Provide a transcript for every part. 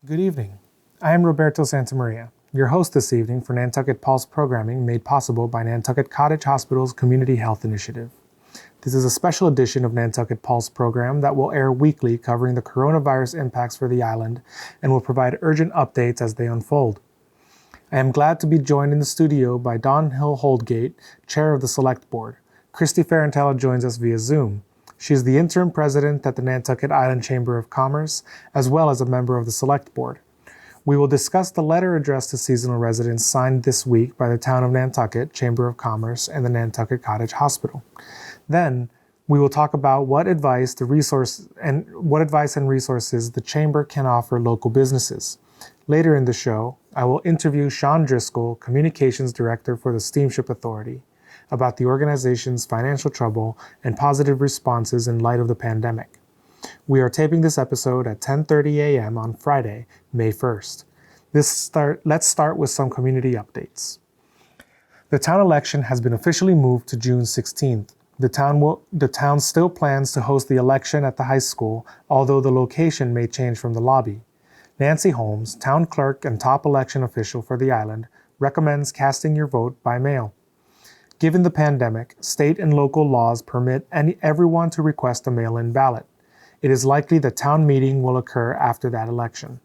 Good evening. I am Roberto Santamaria, your host this evening for Nantucket Pulse programming made possible by Nantucket Cottage Hospital's Community Health Initiative. This is a special edition of Nantucket Pulse program that will air weekly covering the coronavirus impacts for the island and will provide urgent updates as they unfold. I am glad to be joined in the studio by Dawn Hill Holdgate, Chair of the Select Board. Christy Ferrantella joins us via Zoom. She is the interim president at the Nantucket Island Chamber of Commerce, as well as a member of the Select Board. We will discuss the letter addressed to seasonal residents signed this week by the Town of Nantucket, Chamber of Commerce, and the Nantucket Cottage Hospital. Then, we will talk about what advice and resources the Chamber can offer local businesses. Later in the show, I will interview Sean Driscoll, Communications Director for the Steamship Authority, about the organization's financial trouble and positive responses in light of the pandemic. We are taping this episode at 10:30 a.m. on Friday, May 1st. Let's start with some community updates. The town election has been officially moved to June 16th. The town still plans to host the election at the high school, although the location may change from the lobby. Nancy Holmes, town clerk and top election official for the island, recommends casting your vote by mail. Given the pandemic, state and local laws permit everyone to request a mail-in ballot. It is likely the town meeting will occur after that election.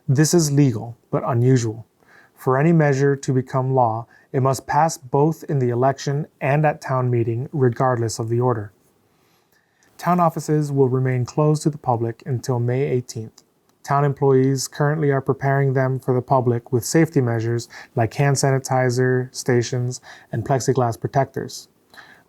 This is legal, but unusual. For any measure to become law, it must pass both in the election and at town meeting, regardless of the order. Town offices will remain closed to the public until May 18th. Town employees currently are preparing them for the public with safety measures like hand sanitizer stations and plexiglass protectors.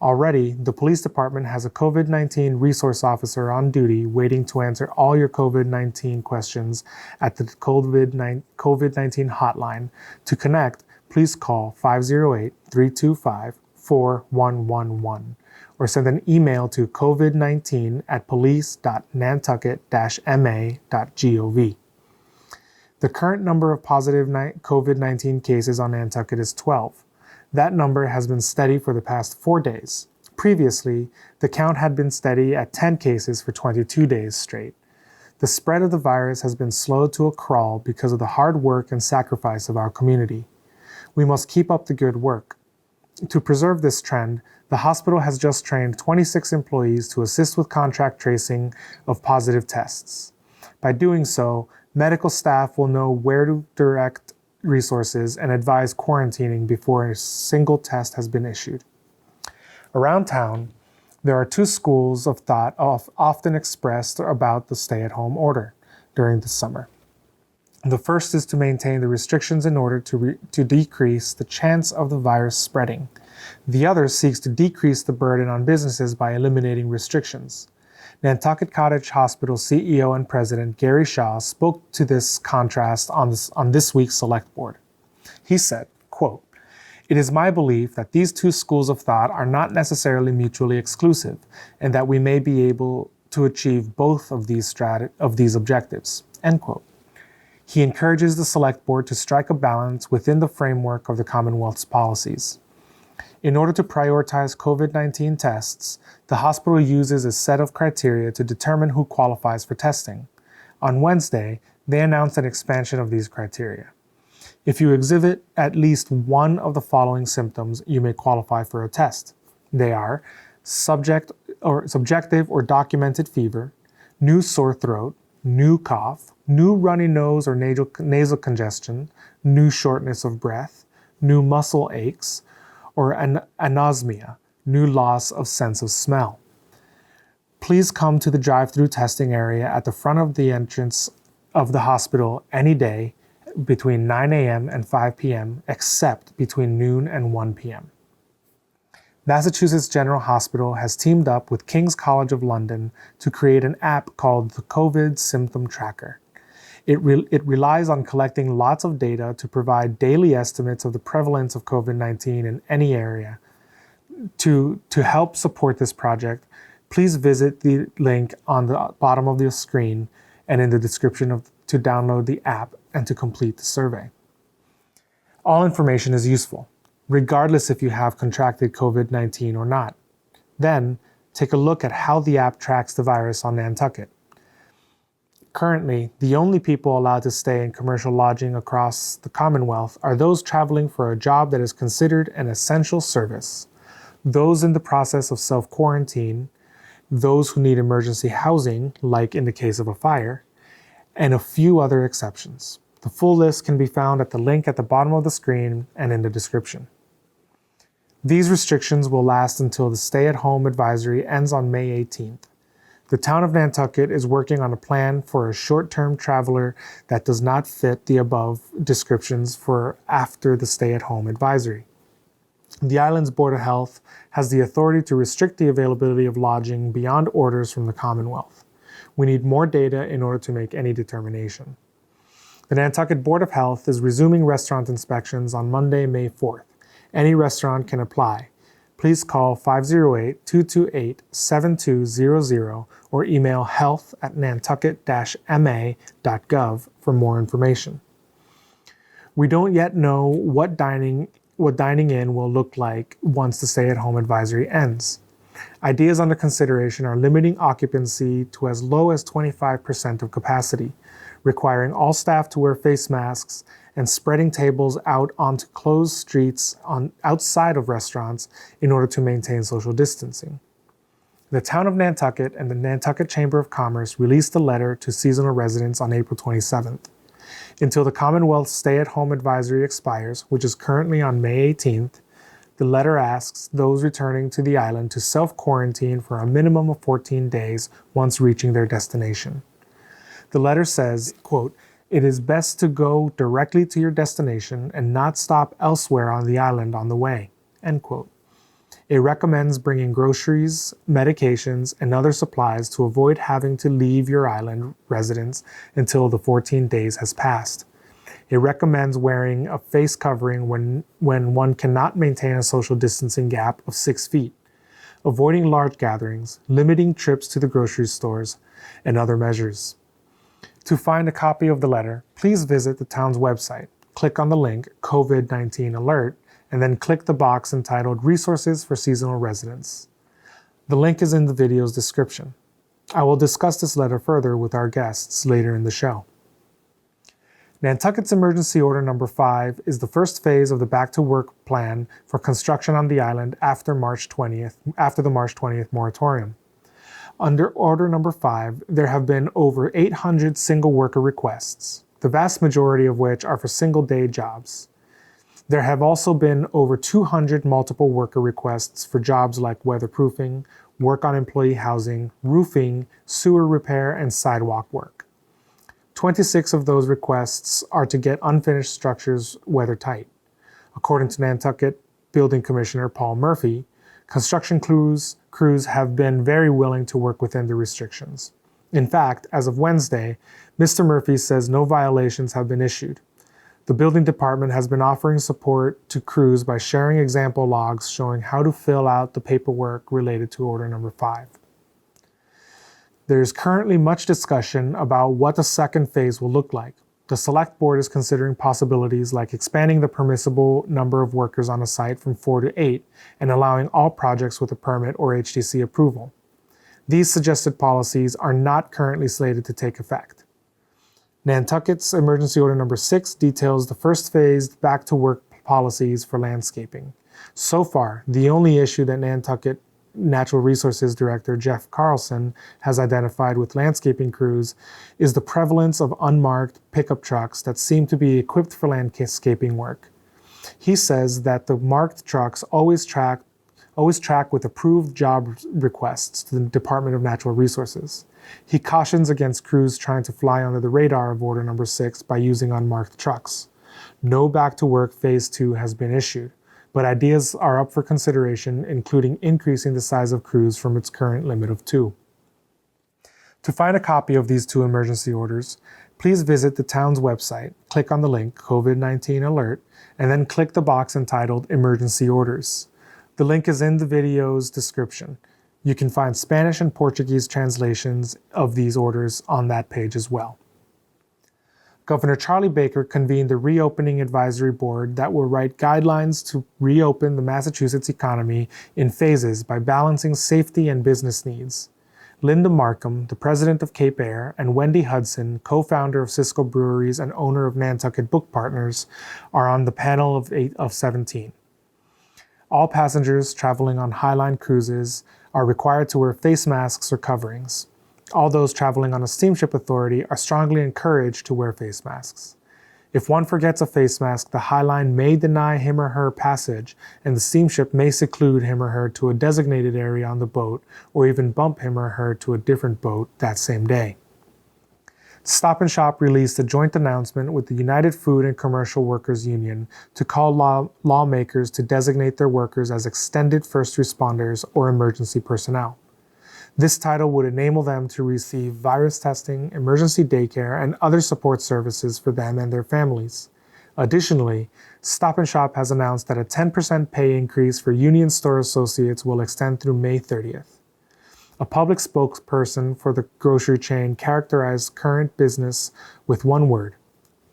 Already, the police department has a COVID-19 resource officer on duty waiting to answer all your COVID-19 questions at the COVID-19 hotline. To connect, please call 508-325-4111 or send an email to covid19@police.nantucket-ma.gov. The current number of positive COVID-19 cases on Nantucket is 12. That number has been steady for the past 4 days. Previously, the count had been steady at 10 cases for 22 days straight. The spread of the virus has been slowed to a crawl because of the hard work and sacrifice of our community. We must keep up the good work. To preserve this trend, the hospital has just trained 26 employees to assist with contract tracing of positive tests. By doing so, medical staff will know where to direct resources and advise quarantining before a single test has been issued. Around town, there are two schools of thought often expressed about the stay-at-home order during the summer. The first is to maintain the restrictions in order to decrease the chance of the virus spreading. The other seeks to decrease the burden on businesses by eliminating restrictions. Nantucket Cottage Hospital CEO and President Gary Shaw spoke to this contrast on this week's Select Board. He said, quote, "It is my belief that these two schools of thought are not necessarily mutually exclusive, and that we may be able to achieve both of these objectives." End quote. He encourages the Select Board to strike a balance within the framework of the Commonwealth's policies. In order to prioritize COVID-19 tests, the hospital uses a set of criteria to determine who qualifies for testing. On Wednesday, they announced an expansion of these criteria. If you exhibit at least one of the following symptoms, you may qualify for a test. They are subjective or documented fever, new sore throat, new cough, new runny nose or nasal congestion, new shortness of breath, new muscle aches, or anosmia, new loss of sense of smell. Please come to the drive-through testing area at the front of the entrance of the hospital any day between 9 a.m. and 5 p.m., except between noon and 1 p.m. Massachusetts General Hospital has teamed up with King's College of London to create an app called the COVID Symptom Tracker. It relies on collecting lots of data to provide daily estimates of the prevalence of COVID-19 in any area. To help support this project, please visit the link on the bottom of the screen and in the description to download the app and to complete the survey. All information is useful, regardless if you have contracted COVID-19 or not. Then, take a look at how the app tracks the virus on Nantucket. Currently, the only people allowed to stay in commercial lodging across the Commonwealth are those traveling for a job that is considered an essential service, those in the process of self-quarantine, those who need emergency housing, like in the case of a fire, and a few other exceptions. The full list can be found at the link at the bottom of the screen and in the description. These restrictions will last until the stay-at-home advisory ends on May 18th. The town of Nantucket is working on a plan for a short-term traveler that does not fit the above descriptions for after the stay-at-home advisory. The island's Board of Health has the authority to restrict the availability of lodging beyond orders from the Commonwealth. We need more data in order to make any determination. The Nantucket Board of Health is resuming restaurant inspections on Monday, May 4th. Any restaurant can apply. Please call 508-228-7200 or email health@nantucket-ma.gov for more information. We don't yet know what dining in will look like once the stay-at-home advisory ends. Ideas under consideration are limiting occupancy to as low as 25% of capacity, requiring all staff to wear face masks, and spreading tables out onto closed streets outside of restaurants in order to maintain social distancing. The town of Nantucket and the Nantucket Chamber of Commerce released a letter to seasonal residents on April 27th. Until the Commonwealth's stay-at-home advisory expires, which is currently on May 18th, the letter asks those returning to the island to self-quarantine for a minimum of 14 days once reaching their destination. The letter says, quote, "It is best to go directly to your destination and not stop elsewhere on the island on the way," end quote. It recommends bringing groceries, medications, and other supplies to avoid having to leave your island residence until the 14 days has passed. It recommends wearing a face covering when one cannot maintain a social distancing gap of 6 feet, avoiding large gatherings, limiting trips to the grocery stores, and other measures. To find a copy of the letter, please visit the town's website, click on the link COVID-19 Alert, and then click the box entitled Resources for Seasonal Residents. The link is in the video's description. I will discuss this letter further with our guests later in the show. Nantucket's Emergency Order Number 5 is the first phase of the back-to-work plan for construction on the island after the March 20th moratorium. Under Order Number 5, there have been over 800 single worker requests, the vast majority of which are for single-day jobs. There have also been over 200 multiple worker requests for jobs like weatherproofing, work on employee housing, roofing, sewer repair, and sidewalk work. 26 of those requests are to get unfinished structures weathertight. According to Nantucket Building Commissioner Paul Murphy, construction crews have been very willing to work within the restrictions. In fact, as of Wednesday, Mr. Murphy says no violations have been issued. The building department has been offering support to crews by sharing example logs showing how to fill out the paperwork related to Order Number 5. There is currently much discussion about what the second phase will look like. The Select Board is considering possibilities like expanding the permissible number of workers on a site from 4 to 8 and allowing all projects with a permit or HDC approval. These suggested policies are not currently slated to take effect. Nantucket's Emergency Order Number 6 details the first phase back-to-work policies for landscaping. So far, the only issue that Nantucket Natural Resources Director Jeff Carlson has identified with landscaping crews is the prevalence of unmarked pickup trucks that seem to be equipped for landscaping work. He says that the marked trucks always track with approved job requests to the Department of Natural Resources. He cautions against crews trying to fly under the radar of Order Number 6 by using unmarked trucks. No back-to-work Phase 2 has been issued, but ideas are up for consideration, including increasing the size of crews from its current limit of 2. To find a copy of these 2 emergency orders, please visit the town's website, click on the link COVID-19 Alert, and then click the box entitled Emergency Orders. The link is in the video's description. You can find Spanish and Portuguese translations of these orders on that page as well. Governor Charlie Baker convened the Reopening Advisory Board that will write guidelines to reopen the Massachusetts economy in phases by balancing safety and business needs. Linda Markham, the president of Cape Air, and Wendy Hudson, co-founder of Cisco Breweries and owner of Nantucket Book Partners, are on the panel of 17. All passengers traveling on Highline cruises are required to wear face masks or coverings. All those traveling on a steamship authority are strongly encouraged to wear face masks. If one forgets a face mask, the Highline may deny him or her passage, and the steamship may seclude him or her to a designated area on the boat, or even bump him or her to a different boat that same day. Stop and Shop released a joint announcement with the United Food and Commercial Workers Union to call lawmakers to designate their workers as extended first responders or emergency personnel. This title would enable them to receive virus testing, emergency daycare, and other support services for them and their families. Additionally, Stop and Shop has announced that a 10% pay increase for union store associates will extend through May 30th. A public spokesperson for the grocery chain characterized current business with one word: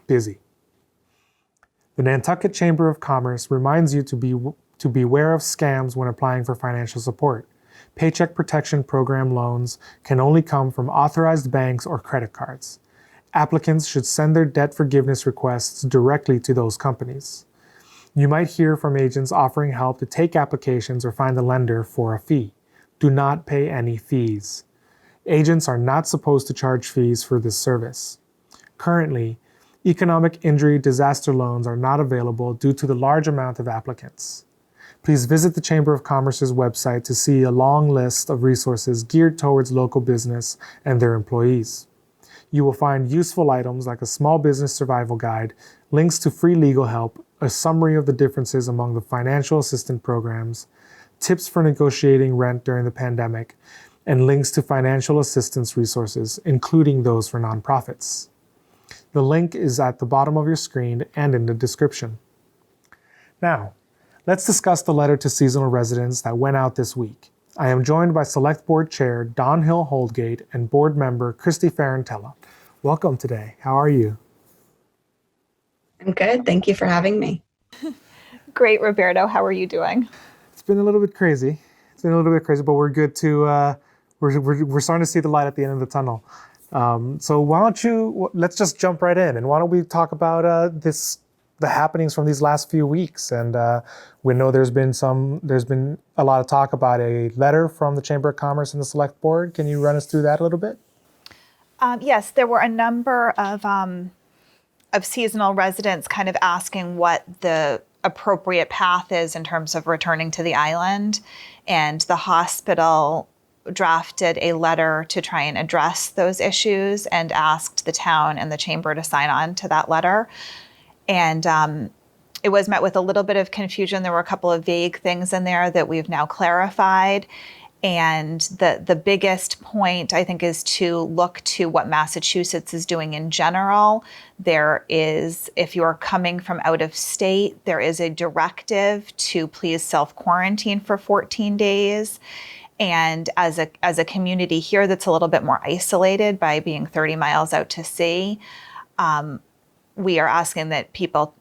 busy. The Nantucket Chamber of Commerce reminds you to beware of scams when applying for financial support. Paycheck Protection Program loans can only come from authorized banks or credit cards. Applicants should send their debt forgiveness requests directly to those companies. You might hear from agents offering help to take applications or find a lender for a fee. Do not pay any fees. Agents are not supposed to charge fees for this service. Currently, economic injury disaster loans are not available due to the large amount of applicants. Please visit the Chamber of Commerce's website to see a long list of resources geared towards local business and their employees. You will find useful items like a small business survival guide, links to free legal help, a summary of the differences among the financial assistance programs, tips for negotiating rent during the pandemic, and links to financial assistance resources, including those for nonprofits. The link is at the bottom of your screen and in the description. Now, let's discuss the letter to seasonal residents that went out this week. I am joined by Select Board Chair Don Hill Holdgate and Board Member Christy Farentella. Welcome today. How are you? I'm good. Thank you for having me. Great, Roberto. How are you doing? It's been a little bit crazy. But we're good to, we're starting to see the light at the end of the tunnel. So let's just jump right in, and why don't we talk about the happenings from these last few weeks. And we know there's been a lot of talk about a letter from the Chamber of Commerce and the Select Board. Can you run us through that a little bit? Yes, there were a number of seasonal residents kind of asking what the appropriate path is in terms of returning to the island. And the hospital drafted a letter to try and address those issues and asked the town and the chamber to sign on to that letter. And it was met with a little bit of confusion. There were a couple of vague things in there that we've now clarified. And the biggest point, I think, is to look to what Massachusetts is doing in general. There is, if you are coming from out of state, there is a directive to please self-quarantine for 14 days. And as a community here that's a little bit more isolated by being 30 miles out to sea, we are asking that people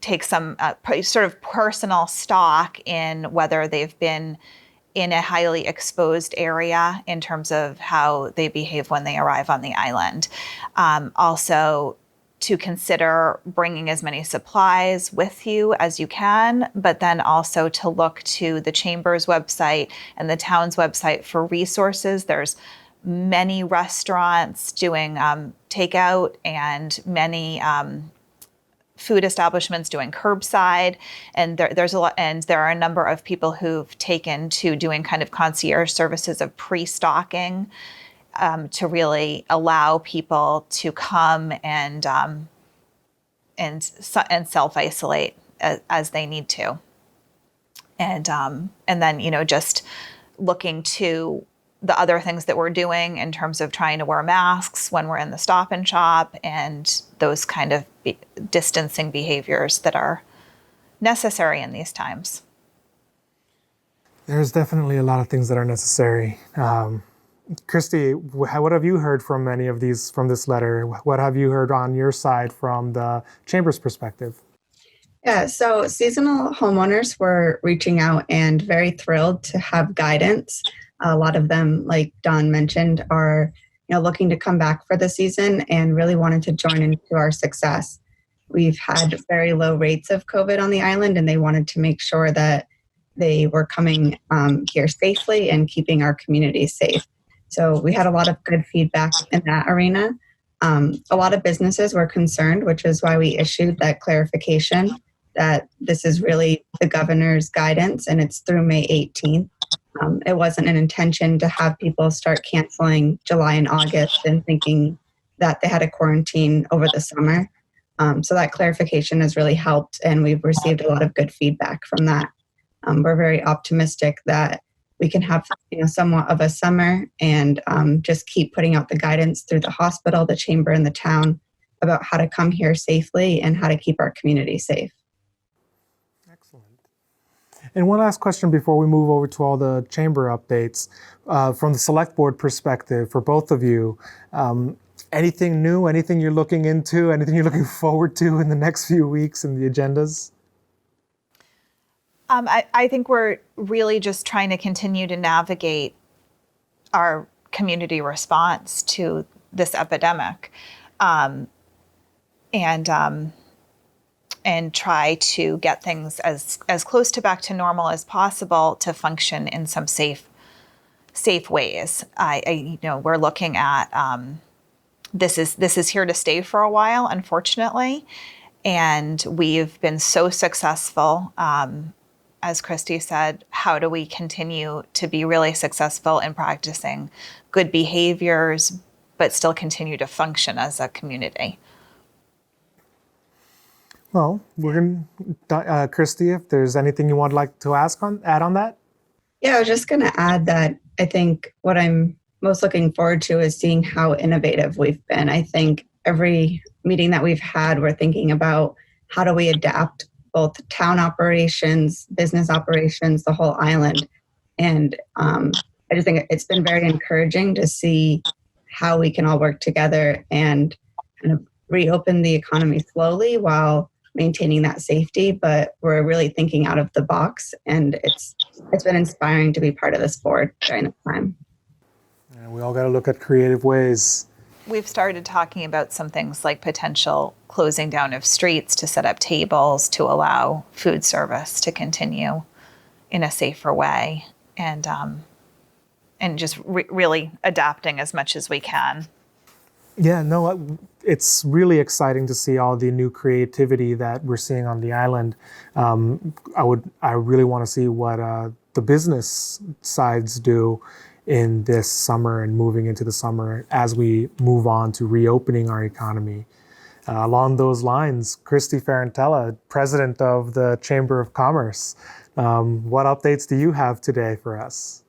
take some sort of personal stock in whether they've been in a highly exposed area in terms of how they behave when they arrive on the island. Also, to consider bringing as many supplies with you as you can, but then also to look to the Chamber's website and the town's website for resources. There's many restaurants doing takeout and many food establishments doing curbside, and there's a lot, and there are a number of people who've taken to doing kind of concierge services of pre-stocking to really allow people to come and self-isolate as they need to, and then just looking to the other things that we're doing in terms of trying to wear masks when we're in the Stop and Shop and those kind of distancing behaviors that are necessary in these times. There's definitely a lot of things that are necessary. Christy, what have you heard from any of these from this letter? What have you heard on your side from the Chamber's perspective? Yeah, so seasonal homeowners were reaching out and very thrilled to have guidance A lot of them, like Don mentioned, are looking to come back for the season and really wanted to join into our success. We've had very low rates of COVID on the island, and they wanted to make sure that they were coming here safely and keeping our community safe. So we had a lot of good feedback in that arena. A lot of businesses were concerned, which is why we issued that clarification that this is really the governor's guidance and it's through May 18th. It wasn't an intention to have people start canceling July and August and thinking that they had a quarantine over the summer. So that clarification has really helped, and we've received a lot of good feedback from that. We're very optimistic that we can have somewhat of a summer and just keep putting out the guidance through the hospital, the chamber, and the town about how to come here safely and how to keep our community safe. Excellent. And one last question before we move over to all the chamber updates. From the select board perspective, for both of you, anything new, anything you're looking into, anything you're looking forward to in the next few weeks in the agendas? I think we're really just trying to continue to navigate our community response to this epidemic, and try to get things as close to back to normal as possible to function in some safe ways. We're looking at this is here to stay for a while, unfortunately, and we've been so successful. As Christy said, how do we continue to be really successful in practicing good behaviors, but still continue to function as a community? Well, Christy, if there's anything you would like to add on that? Yeah, I was just going to add that I think what I'm most looking forward to is seeing how innovative we've been. I think every meeting that we've had, we're thinking about how do we adapt both town operations, business operations, the whole island. And I just think it's been very encouraging to see how we can all work together and kind of reopen the economy slowly while maintaining that safety. But we're really thinking out of the box, and it's been inspiring to be part of this board during this time. And we all got to look at creative ways. We've started talking about some things like potential closing down of streets to set up tables to allow food service to continue in a safer way, and just really adapting as much as we can. Yeah, no, it's really exciting to see all the new creativity that we're seeing on the island. I really want to see what the business sides do in this summer and moving into the summer as we move on to reopening our economy. Along those lines, Christy Ferrantella, president of the Chamber of Commerce, what updates do you have today for us?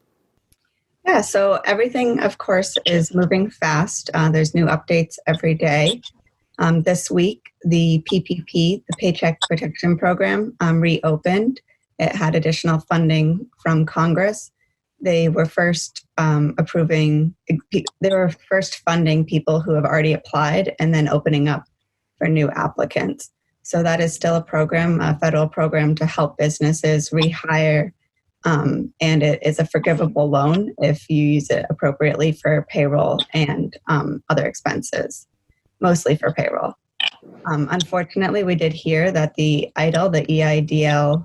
Yeah, so everything, of course, is moving fast. There's new updates every day. This week, the PPP, the Paycheck Protection Program, reopened. It had additional funding from Congress. They were first funding people who have already applied and then opening up for new applicants. So that is still a program, a federal program to help businesses rehire, and it is a forgivable loan if you use it appropriately for payroll and other expenses, mostly for payroll. Unfortunately, we did hear that the EIDL, the EIDL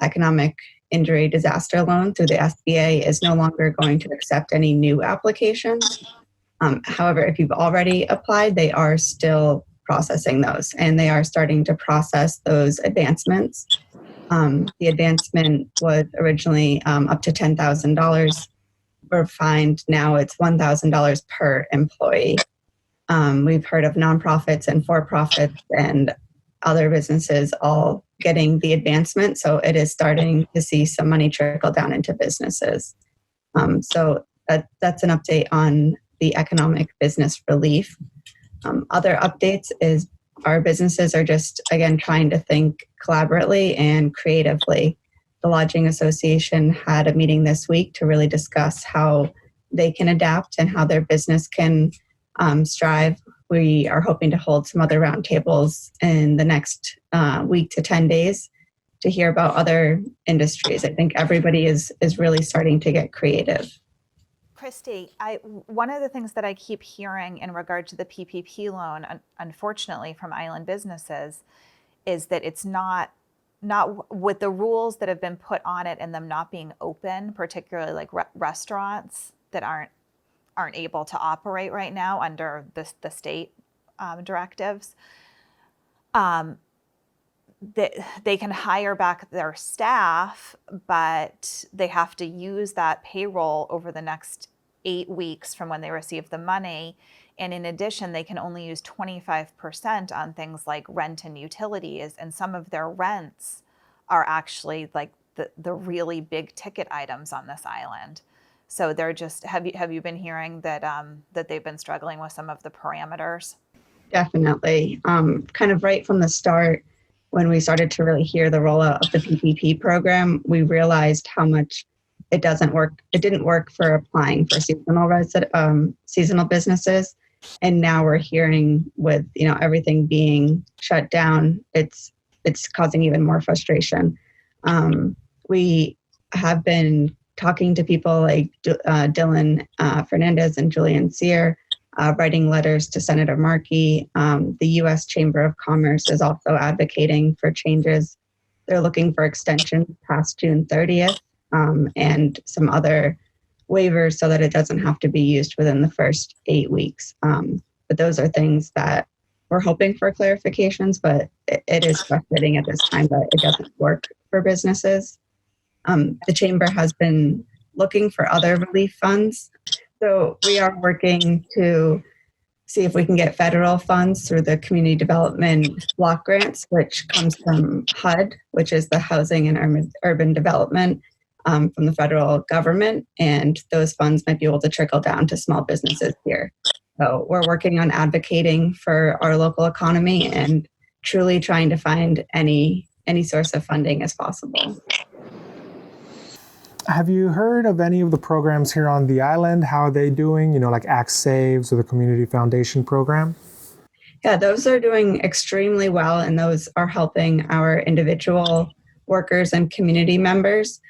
economic injury disaster loan through the SBA is no longer going to accept any new applications. However, if you've already applied, they are still processing those, and they are starting to process those advancements. The advancement was originally up to $10,000. We're fined now it's $1,000 per employee. We've heard of nonprofits and for-profits and other businesses all getting the advancement, so it is starting to see some money trickle down into businesses. So that's an update on the economic business relief. Other updates is our businesses are just, again, trying to think collaboratively and creatively. The Lodging Association had a meeting this week to really discuss how they can adapt and how their business can strive. We are hoping to hold some other roundtables in the next week to 10 days to hear about other industries. I think everybody is really starting to get creative. Christy, one of the things that I keep hearing in regard to the PPP loan, unfortunately, from island businesses, is that it's not with the rules that have been put on it and them not being open, particularly like restaurants that aren't able to operate right now under the state directives. They can hire back their staff, but they have to use that payroll over the next 8 weeks from when they receive the money. And in addition, they can only use 25% on things like rent and utilities. And some of their rents are actually like the really big ticket items on this island. So they're just, have you been hearing that that they've been struggling with some of the parameters? Definitely. Kind of right from the start, when we started to really hear the rollout of the PPP program, we realized how much it doesn't work. It didn't work for applying for seasonal businesses. And now we're hearing with, everything being shut down, it's causing even more frustration. We have been talking to people like Dylan Fernandez and Julian Sear, writing letters to Senator Markey. The U.S. Chamber of Commerce is also advocating for changes. They're looking for extensions past June 30th and some other waivers so that it doesn't have to be used within the first 8 weeks. But those are things that we're hoping for clarifications, but it is frustrating at this time that it doesn't work for businesses. The Chamber has been looking for other relief funds. So we are working to see if we can get federal funds through the Community Development Block Grants, which comes from HUD, which is the Housing and Urban Development from the federal government. And those funds might be able to trickle down to small businesses here. So we're working on advocating for our local economy and truly trying to find any source of funding as possible. Have you heard of any of the programs here on the island? How are they doing? Like Act Saves or the Community Foundation program? Yeah, those are doing extremely well, and those are helping our individual workers and community members,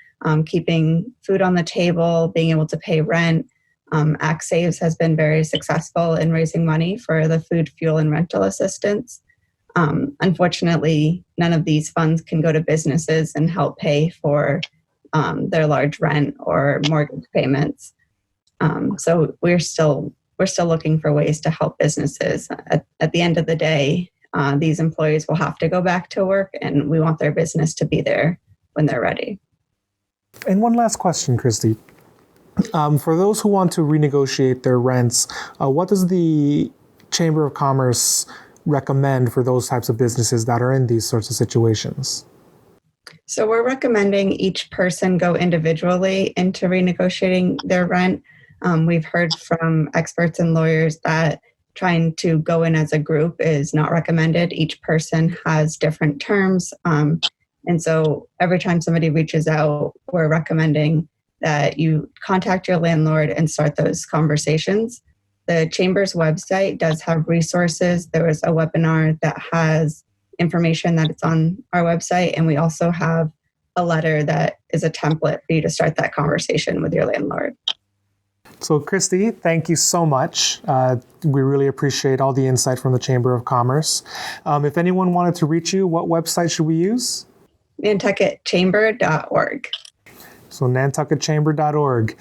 keeping food on the table, being able to pay rent. Act Saves has been very successful in raising money for the food, fuel, and rental assistance. Unfortunately, none of these funds can go to businesses and help pay for their large rent or mortgage payments. So we're still looking for ways to help businesses. At the end of the day, these employees will have to go back to work, and we want their business to be there when they're ready. And one last question, Christy. For those who want to renegotiate their rents, what does the Chamber of Commerce recommend for those types of businesses that are in these sorts of situations? So we're recommending each person go individually into renegotiating their rent. We've heard from experts and lawyers that trying to go in as a group is not recommended. Each person has different terms. And so every time somebody reaches out, we're recommending that you contact your landlord and start those conversations. The Chamber's website does have resources. There was a webinar that has information that it's on our website, and we also have a letter that is a template for you to start that conversation with your landlord. So Christy, thank you so much. We really appreciate all the insight from the Chamber of Commerce. If anyone wanted to reach you, what website should we use? NantucketChamber.org. So nantucketchamber.org.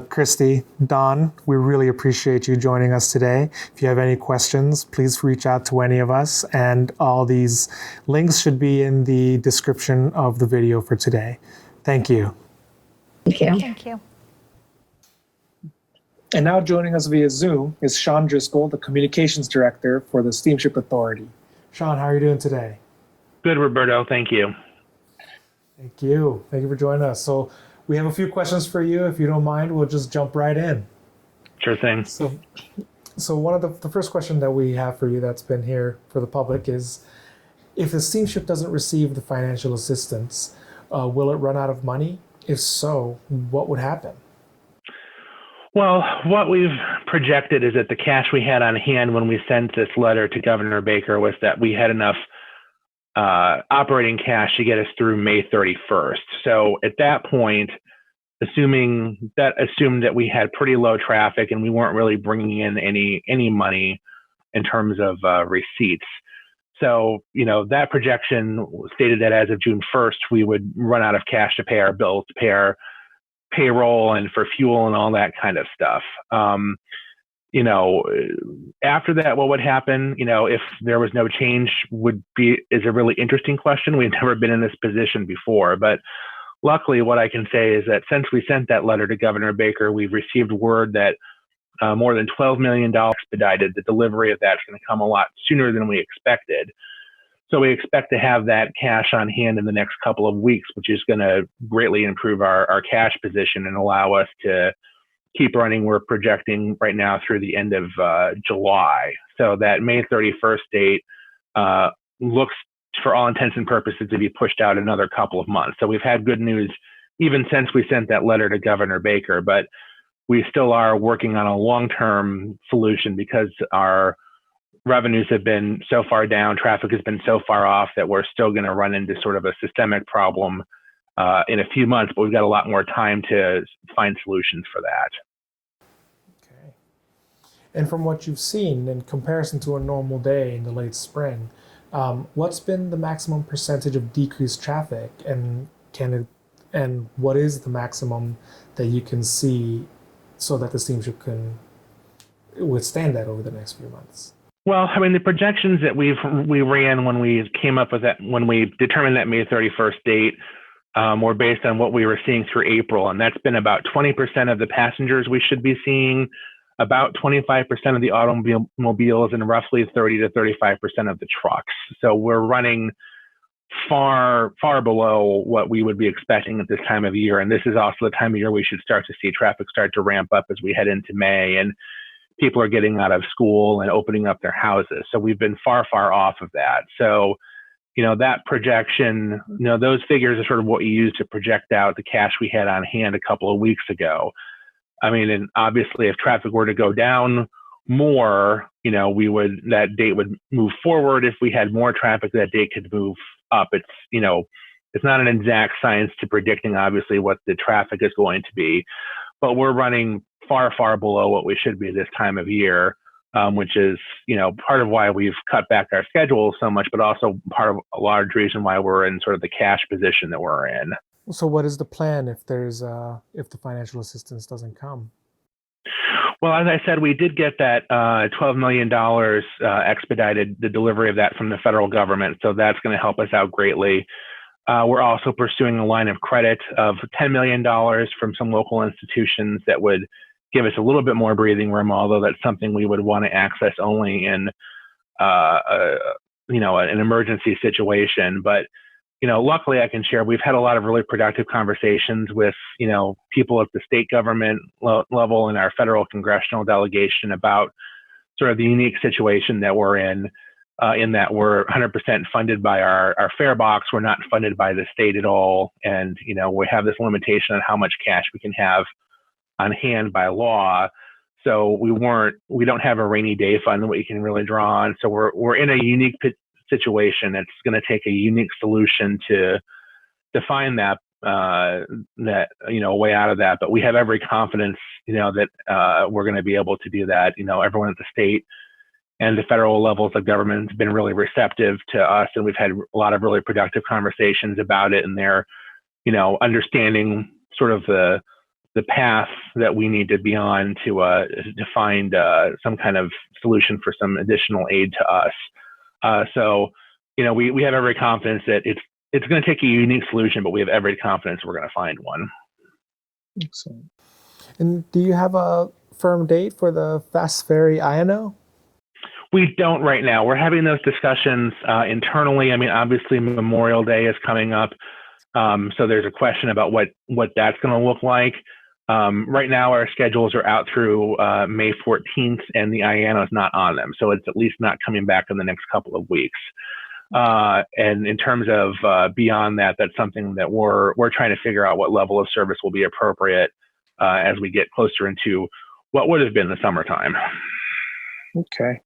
Christy, Don, we really appreciate you joining us today. If you have any questions, please reach out to any of us, and all these links should be in the description of the video for today. Thank you. Thank you. Thank you. And now joining us via Zoom is Sean Driscoll, the Communications Director for the Steamship Authority. Sean, how are you doing today? Good, Roberto. Thank you. Thank you. Thank you for joining us. So we have a few questions for you. If you don't mind, we'll just jump right in. Sure thing. So one of the first question that we have for you that's been here for the public is, if the steamship doesn't receive the financial assistance, will it run out of money? If so, what would happen? Well, what we've projected is that the cash we had on hand when we sent this letter to Governor Baker was that we had enough operating cash to get us through May 31st. So at that point, assumed that we had pretty low traffic and we weren't really bringing in any money in terms of receipts. So, that projection stated that as of June 1st, we would run out of cash to pay our bills, to pay our payroll and for fuel and all that kind of stuff. After that, what would happen, if there was no change is a really interesting question. We've never been in this position before, but luckily what I can say is that since we sent that letter to Governor Baker, we've received word that more than $12 million expedited. The delivery of that's going to come a lot sooner than we expected. So we expect to have that cash on hand in the next couple of weeks, which is going to greatly improve our cash position and allow us to keep running. We're projecting right now through the end of July. So that May 31st date looks, for all intents and purposes, to be pushed out another couple of months. So we've had good news even since we sent that letter to Governor Baker, but we still are working on a long-term solution because our revenues have been so far down, traffic has been so far off that we're still going to run into sort of a systemic problem in a few months, but we've got a lot more time to find solutions for that. Okay. And from what you've seen in comparison to a normal day in the late spring, what's been the maximum percentage of decreased traffic, and what is the maximum that you can see so that the steamship can withstand that over the next few months? Well, the projections that we ran when we came up with that, when we determined that May 31st date, were based on what we were seeing through April, and that's been about 20% of the passengers we should be seeing, about 25% of the automobiles, and roughly 30 to 35% of the trucks. So we're running far, far below what we would be expecting at this time of year. And this is also the time of year we should start to see traffic start to ramp up as we head into May and people are getting out of school and opening up their houses. So we've been far, far off of that. So, that projection, those figures are sort of what we use to project out the cash we had on hand a couple of weeks ago. And obviously if traffic were to go down more, that date would move forward. If we had more traffic, that date could move up. It's not an exact science to predicting obviously what the traffic is going to be, but we're running far, far below what we should be this time of year, which is, part of why we've cut back our schedule so much, but also part of a large reason why we're in sort of the cash position that we're in. So what is the plan if if the financial assistance doesn't come? Well, as I said, we did get that $12 million expedited, the delivery of that from the federal government. So that's going to help us out greatly. We're also pursuing a line of credit of $10 million from some local institutions that would give us a little bit more breathing room, although that's something we would want to access only in an emergency situation. But luckily I can share, we've had a lot of really productive conversations with, people at the state government level and our federal congressional delegation about sort of the unique situation that we're in that we're 100% funded by our fare box. We're not funded by the state at all. And, we have this limitation on how much cash we can have on hand by law. So we don't have a rainy day fund that we can really draw on. So we're in a unique situation. It's going to take a unique solution to find that way out of that. But we have every confidence, that we're going to be able to do that. Everyone at the state and the federal levels of government has been really receptive to us, and we've had a lot of really productive conversations about it. And they're, understanding sort of the path that we need to be on to find some kind of solution for some additional aid to us. So, we have every confidence that it's going to take a unique solution, but we have every confidence we're going to find one. Excellent. And do you have a firm date for the Fast Ferry INO? We don't right now. We're having those discussions internally. Obviously Memorial Day is coming up. So there's a question about what that's going to look like. Right now our schedules are out through May 14th and the IANO is not on them. So it's at least not coming back in the next couple of weeks. And in terms of beyond that, that's something that we're trying to figure out what level of service will be appropriate as we get closer into what would have been the summertime. Okay.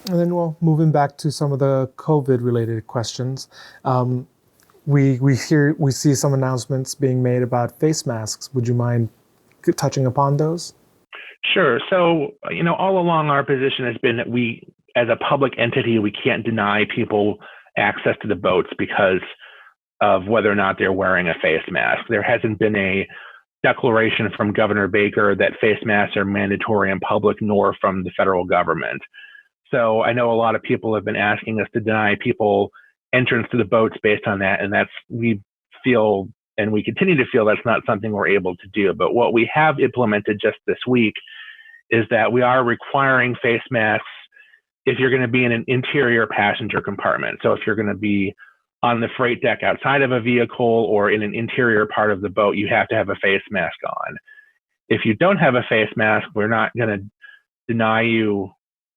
And then, well, moving back to some of the COVID-related questions, we see some announcements being made about face masks. Would you mind touching upon those? Sure. So, all along our position has been that we, as a public entity, we can't deny people access to the boats because of whether or not they're wearing a face mask. There hasn't been a declaration from Governor Baker that face masks are mandatory in public, nor from the federal government. So I know a lot of people have been asking us to deny people entrance to the boats based on that, and we feel, and we continue to feel, that's not something we're able to do. But what we have implemented just this week is that we are requiring face masks if you're going to be in an interior passenger compartment. So if you're going to be on the freight deck outside of a vehicle or in an interior part of the boat, you have to have a face mask on. If you don't have a face mask, we're not going to deny you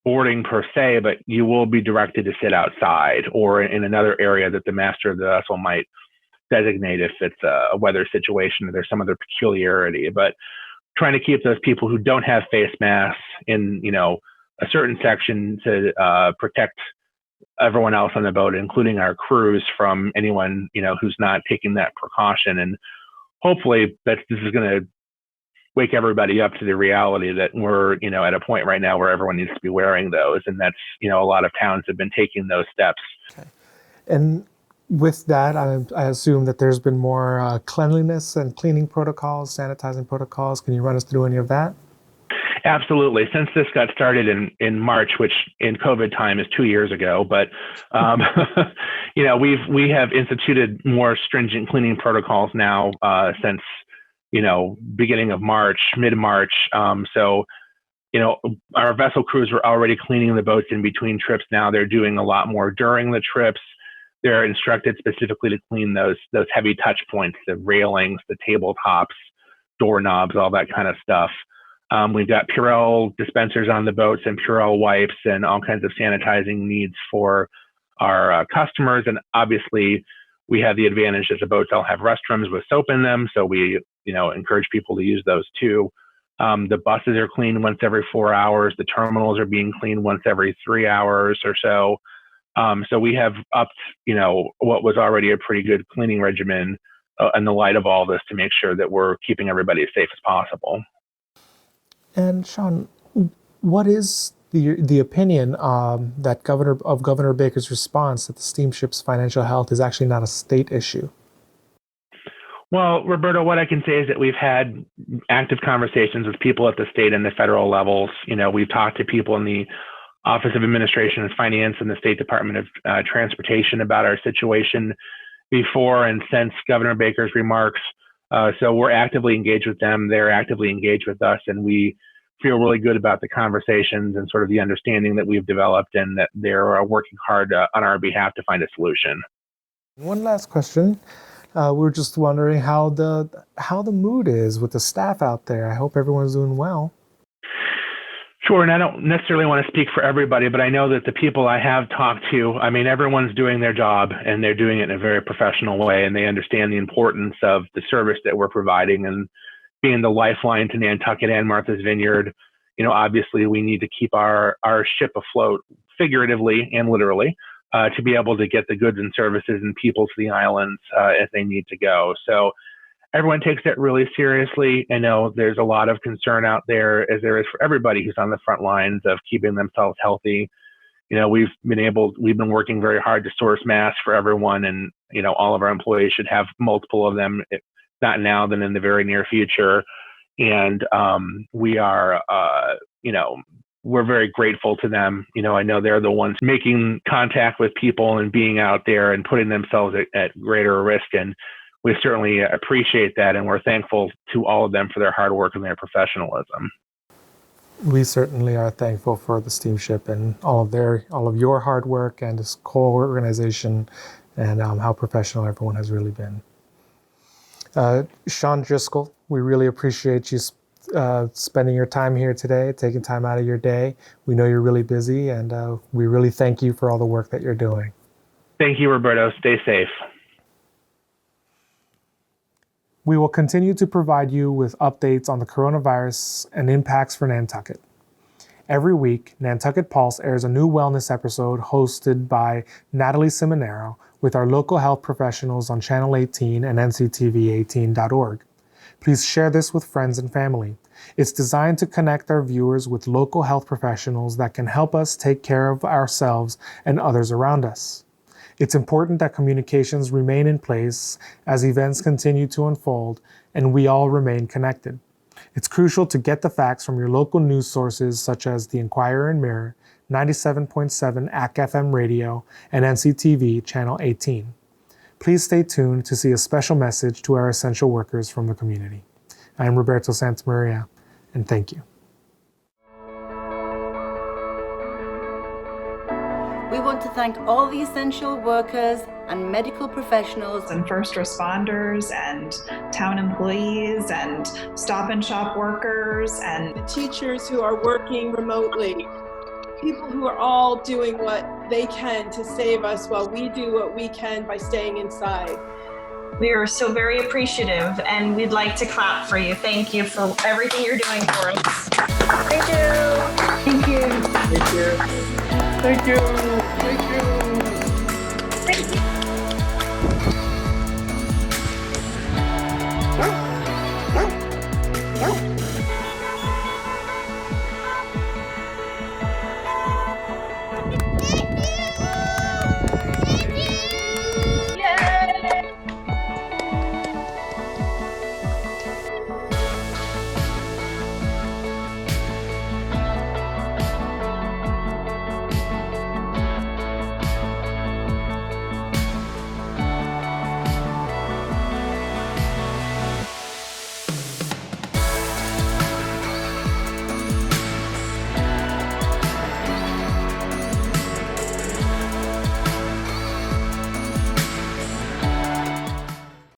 boarding per se, but you will be directed to sit outside or in another area that the master of the vessel might designate if it's a weather situation or there's some other peculiarity. But trying to keep those people who don't have face masks in, a certain section to protect everyone else on the boat, including our crews, from anyone, who's not taking that precaution. And hopefully this is going to wake everybody up to the reality that we're, at a point right now where everyone needs to be wearing those. And that's, a lot of towns have been taking those steps. Okay. And with that, I assume that there's been more cleanliness and cleaning protocols, sanitizing protocols. Can you run us through any of that? Absolutely. Since this got started in March, which in COVID time is 2 years ago, but we have instituted more stringent cleaning protocols now since beginning of March, mid-March. So our vessel crews were already cleaning the boats in between trips. Now they're doing a lot more during the trips. They're instructed specifically to clean those heavy touch points, the railings, the tabletops, doorknobs, all that kind of stuff. We've got Purell dispensers on the boats and Purell wipes and all kinds of sanitizing needs for our customers. And obviously, we have the advantage that the boats all have restrooms with soap in them. So we, encourage people to use those too. The buses are cleaned once every 4 hours. The terminals are being cleaned once every 3 hours or so. So we have upped, what was already a pretty good cleaning regimen in the light of all this to make sure that we're keeping everybody as safe as possible. And Sean, what is the opinion that Governor Baker's response that the steamship's financial health is actually not a state issue? Well, Roberto, what I can say is that we've had active conversations with people at the state and the federal levels. We've talked to people in the Office of Administration and Finance and the State Department of Transportation about our situation before and since Governor Baker's remarks. So we're actively engaged with them. They're actively engaged with us, and we feel really good about the conversations and sort of the understanding that we've developed, and that they're working hard on our behalf to find a solution. One last question. We're just wondering how the mood is with the staff out there. I hope everyone's doing well. Sure, and I don't necessarily want to speak for everybody, but I know that the people I have talked to, everyone's doing their job, and they're doing it in a very professional way, and they understand the importance of the service that we're providing and being the lifeline to Nantucket and Martha's Vineyard. Obviously we need to keep our ship afloat, figuratively and literally, to be able to get the goods and services and people to the islands as they need to go. So everyone takes that really seriously. I know there's a lot of concern out there, as there is for everybody who's on the front lines of keeping themselves healthy. We've been working very hard to source masks for everyone, and all of our employees should have multiple of them, if not now, then in the very near future. And we are, we're very grateful to them. I know they're the ones making contact with people and being out there and putting themselves at greater risk. And we certainly appreciate that, and we're thankful to all of them for their hard work and their professionalism. We certainly are thankful for the steamship and all of your hard work and this whole organization, and how professional everyone has really been. Sean Driscoll, we really appreciate you spending your time here today, taking time out of your day. We know you're really busy, and we really thank you for all the work that you're doing. Thank you, Roberto. Stay safe. We will continue to provide you with updates on the coronavirus and impacts for Nantucket. Every week, Nantucket Pulse airs a new wellness episode hosted by Natalie Simonero with our local health professionals on Channel 18 and nctv18.org. Please share this with friends and family. It's designed to connect our viewers with local health professionals that can help us take care of ourselves and others around us. It's important that communications remain in place as events continue to unfold and we all remain connected. It's crucial to get the facts from your local news sources such as the Inquirer and Mirror, 97.7 AC-FM Radio, and NCTV Channel 18. Please stay tuned to see a special message to our essential workers from the community. I am Roberto Santamaria, and thank you. We want to thank all the essential workers and medical professionals and first responders and town employees and stop and shop workers and the teachers who are working remotely, people who are all doing what they can to save us while we do what we can by staying inside. We are so very appreciative and we'd like to clap for you. Thank you for everything you're doing for us. Thank you. Thank you. Thank you. Thank you.